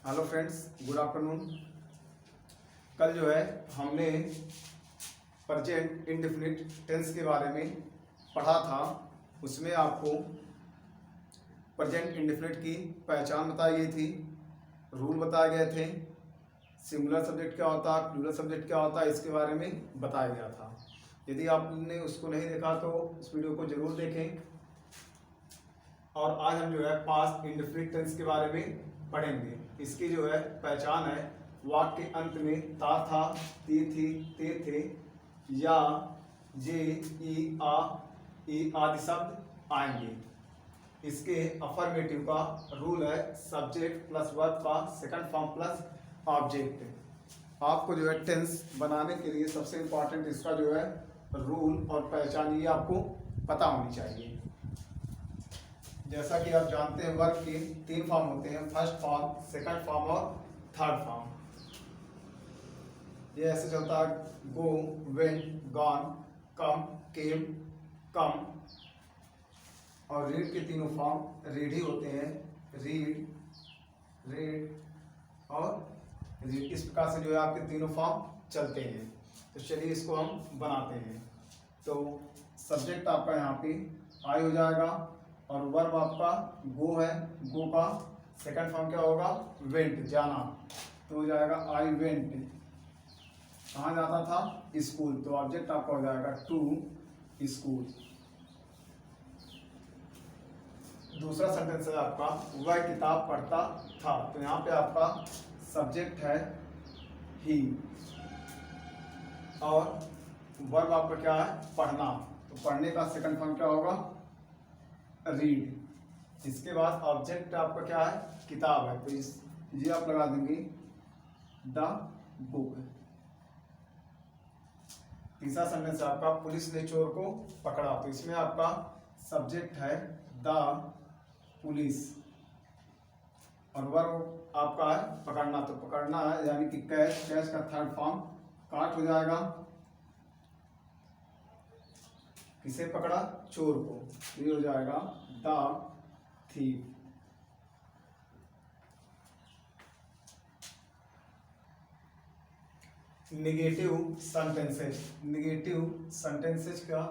Hello friends, good afternoon. कल जो है हमने प्रेजेंट इंडेफिनिट टेंस के बारे में पढ़ा था। उसमें आपको प्रेजेंट इंडेफिनिट की पहचान बताई गई थी, रूल बताए गए थे, सिंगुलर सब्जेक्ट क्या होता है, प्लूरल सब्जेक्ट क्या होता है, इसके बारे में बताया गया था। यदि आपने उसको नहीं देखा तो इस वीडियो को जरूर देखें। और आज हम जो है पास्ट इंडेफिनिट टेंस के बारे में पढ़ेंगे। इसकी जो है पहचान है, वाक्य के अंत में ता था, ती थी, ते थे, या, जे, ई आदि शब्द आएंगे। इसके अफर्मेटिव का रूल है सब्जेक्ट प्लस वर्ब का सेकंड फॉर्म प्लस ऑब्जेक्ट। आपको जो है टेंस बनाने के लिए सबसे इम्पोर्टेंट इसका जो है रूल और पहचान ये आपको पता होनी चाहिए। जैसा कि आप जानते हैं वर्ब के 3 फॉर्म होते हैं, फर्स्ट फॉर्म, सेकंड फॉर्म और थर्ड फॉर्म। ये ऐसे चलता है, गो, वेंट, गॉन, कम, केम, कम। और रीड के तीनों फॉर्म रीड ही होते हैं, रीड, रेड और रीड। इस प्रकार से जो है आपके तीनों फॉर्म चलते हैं। तो चलिए इसको हम बनाते हैं। तो सब्जेक्ट आपका यहाँ पे आई हो जाएगा और वर्ब आपका गो है, गो का सेकंड फॉर्म क्या होगा, वेंट, जाना। तो हो जाएगा आई वेंट, कहाँ जाता था, स्कूल। तो ऑब्जेक्ट आपका हो जाएगा टू स्कूल। दूसरा सेंटेंस है आपका वह किताब पढ़ता था। तो यहाँ पे आपका सब्जेक्ट है ही और वर्ब आपका क्या है, पढ़ना। तो पढ़ने का सेकंड फॉर्म क्या होगा, रीड। इसके बाद ऑब्जेक्ट आपका क्या है, किताब है। तो इस ये आप लगा देंगे द बुक। तीसरा सेंटेंस आपका पुलिस ने चोर को पकड़ा। तो इसमें आपका सब्जेक्ट है द पुलिस और वर्ब आपका है पकड़ना। तो पकड़ना है यानी कि कैच, कैच का थर्ड फॉर्म काट हो जाएगा। किसे पकड़ा, चोर को। ये हो जाएगा the thief. Negative sentences, negative sentences का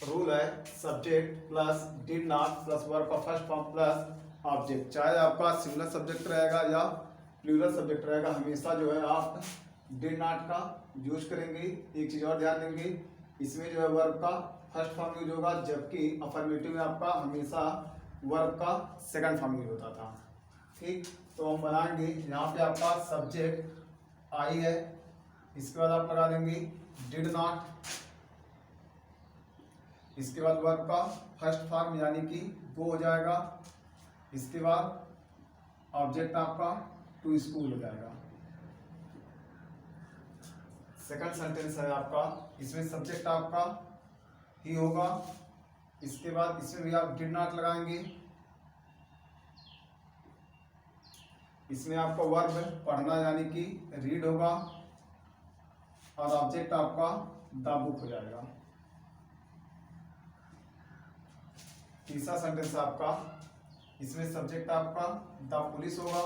रूल है subject plus did not plus verb का फर्स्ट फॉर्म प्लस ऑब्जेक्ट। चाहे आपका सिंगुलर सब्जेक्ट रहेगा या प्लूरल सब्जेक्ट रहेगा, हमेशा जो है आप डिड नॉट का यूज करेंगे। एक चीज और ध्यान देंगे, इसमें जो है वर्ब का फर्स्ट फॉर्म यूज होगा, जबकि अफर्मेटिव में आपका हमेशा वर्ब का सेकंड फॉर्म यूज होता था। ठीक, तो हम बनाएंगे यहाँ पे आपका सब्जेक्ट आई है, इसके बाद आप लगा देंगे डिड नॉट। इसके बाद वर्ब का फर्स्ट फॉर्म यानी कि वो हो जाएगा। इसके बाद ऑब्जेक्ट आपका टू स्कूल हो जाएगा। सेकंड सेंटेंस है आपका, इसमें सब्जेक्ट आपका ही होगा। इसके बाद इसमें भी आप डिड नॉट लगाएंगे। इसमें आपका वर्ब पढ़ना यानी कि रीड होगा और ऑब्जेक्ट आपका द बुक हो जाएगा। तीसरा सेंटेंस आपका, इसमें सब्जेक्ट आपका द पुलिस होगा।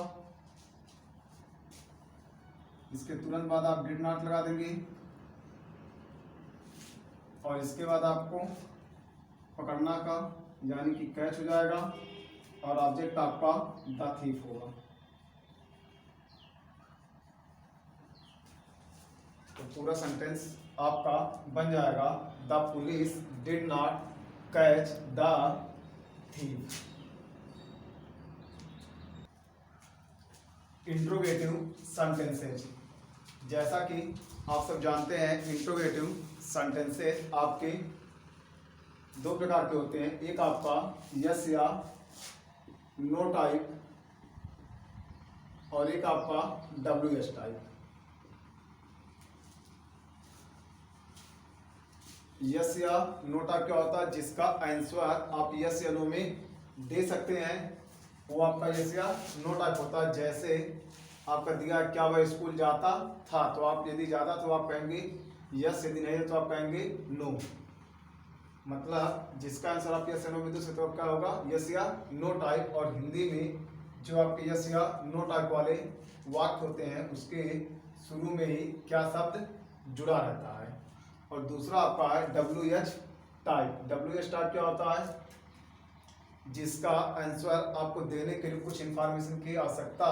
इसके तुरंत बाद आप डिड नॉट लगा देंगे और इसके बाद आपको पकड़ना का यानी कि कैच हो जाएगा और ऑब्जेक्ट आपका द थीफ होगा। तो पूरा सेंटेंस आपका बन जाएगा the police did not catch the thief. Interrogative sentences, जैसा कि आप सब जानते हैं इंट्रोगेटिव सेंटेंसेज आपके 2 प्रकार के होते हैं। एक आपका यस या नो टाइप और एक आपका WS टाइप। यस या नो टाइप क्या होता है, जिसका आंसर आप यस या नो में दे सकते हैं, वो आपका यस या नो टाइप होता है। जैसे आपका दिया क्या वह स्कूल जाता था, तो आप यदि जाता तो आप कहेंगे यस, यदि नहीं तो आप कहेंगे नो। मतलब जिसका आंसर आप यस या नो में दे सकते हो क्या होगा, यस या नो टाइप। और हिंदी में जो आपके यस या नो टाइप वाले वाक्य होते हैं उसके शुरू में ही क्या शब्द जुड़ा रहता है। और दूसरा आपका है WH टाइप। WH टाइप क्या होता है? जिसका आंसर आपको देने के लिए कुछ इंफॉर्मेशन की आवश्यकता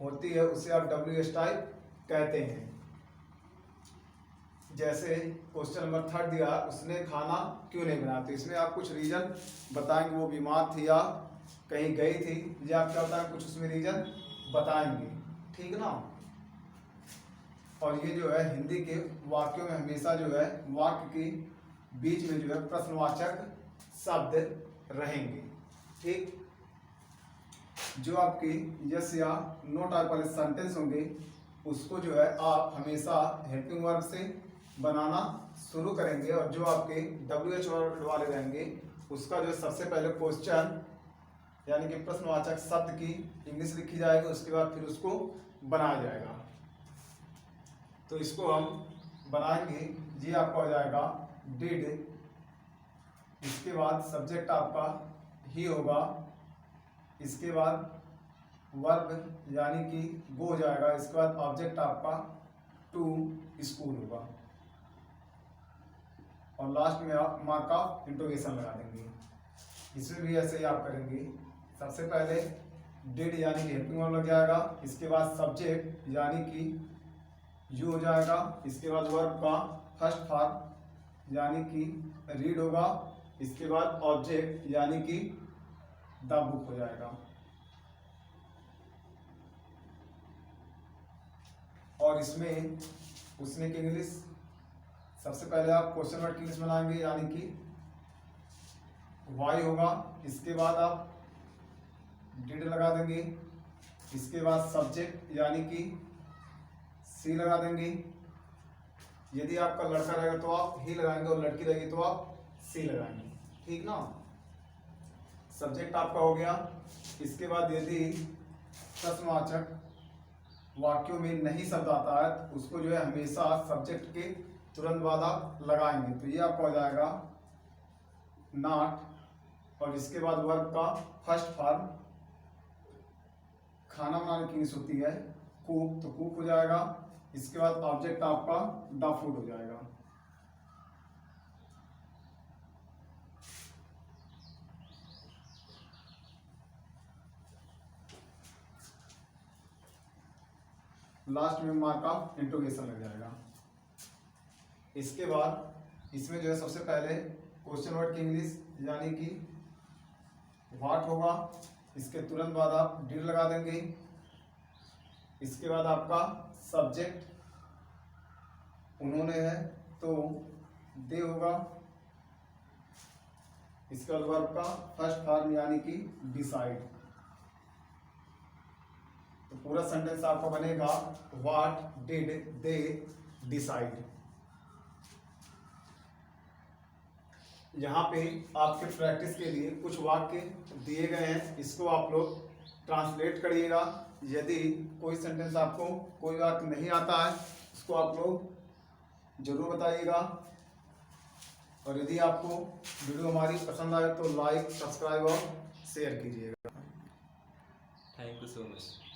होती है, उसे आप WH टाइप कहते हैं। जैसे क्वेश्चन नंबर 3 दिया, उसने खाना क्यों नहीं बनाया, तो इसमें आप कुछ रीजन बताएंगे, वो बीमार थी या कहीं गई थी, ये आप क्या बताएंगे, कुछ उसमें रीजन बताएंगे, ठीक ना। और ये जो है हिंदी के वाक्यों में हमेशा जो है वाक्य के बीच में जो है प्रश्नवाचक शब्द रहेंगे, ठीक। जो आपकी यस या नो टाइप वाले सेंटेंस होंगे उसको जो है आप हमेशा हेल्पिंग वर्ब से बनाना शुरू करेंगे, और जो आपके WH वर्ड वाले रहेंगे उसका जो सबसे पहले क्वेश्चन यानी कि प्रश्नवाचक शब्द की इंग्लिश लिखी जाएगी, उसके बाद फिर उसको बनाया जाएगा। तो इसको हम बनाएंगे, जी आपका हो जाएगा डिड, इसके बाद सब्जेक्ट आपका ही होगा, इसके बाद वर्ब यानी कि गो हो जाएगा, इसके बाद ऑब्जेक्ट आपका टू स्कूल होगा, और लास्ट में आप मार्क ऑफ इंटरोगेशन लगा देंगे। इसमें भी ऐसे ही आप करेंगे, सबसे पहले डिड यानी कि हेल्पिंग वर्ब लग जाएगा, इसके बाद सब्जेक्ट यानी कि यू हो जाएगा, इसके बाद वर्ब का फर्स्ट फॉर्म यानी कि रीड होगा, इसके बाद ऑब्जेक्ट यानी कि द बुक हो जाएगा। और इसमें उसने की इंग्लिश सबसे पहले आप क्वेश्चन वर्ड की इंग्लिश बनाएंगे यानी कि वाई होगा, इसके बाद आप डिड लगा देंगे, इसके बाद सब्जेक्ट यानी कि सी लगा देंगे, यदि आपका लड़का रहेगा तो आप ही लगाएंगे और लड़की रहेगी तो आप सी लगाएंगे, ठीक ना। सब्जेक्ट आपका हो गया, इसके बाद यदि प्रश्नवाचक वाक्यों में नहीं शब्द आता है तो उसको जो है हमेशा सब्जेक्ट के तुरंत बाद आप लगाएंगे, तो ये आपका हो जाएगा नॉट, और इसके बाद वर्ब का फर्स्ट फॉर्म खाना बनाने की इंग्लिश होती है कुक, तो कुक हो जाएगा, इसके बाद ऑब्जेक्ट आपका द फूड हो जाएगा। लास्ट में मार्क ऑफ इंटरोगेशन लग जाएगा। इसके बाद इसमें जो है सबसे पहले क्वेश्चन वर्ड की इंग्लिश यानी कि व्हाट होगा, इसके तुरंत बाद आप डिड लगा देंगे, इसके बाद आपका सब्जेक्ट उन्होंने है तो दे होगा, इसके बाद वर्ब का फर्स्ट फॉर्म यानी कि डिसाइड। तो पूरा सेंटेंस आपका बनेगा व्हाट डिड दे डिसाइड। यहाँ पे आपके प्रैक्टिस के लिए कुछ वाक्य दिए गए हैं, इसको आप लोग ट्रांसलेट करिएगा। यदि कोई सेंटेंस आपको कोई वाक्य नहीं आता है उसको आप लोग जरूर बताइएगा, और यदि आपको वीडियो हमारी पसंद आए तो लाइक, सब्सक्राइब और शेयर कीजिएगा। Thank you so much.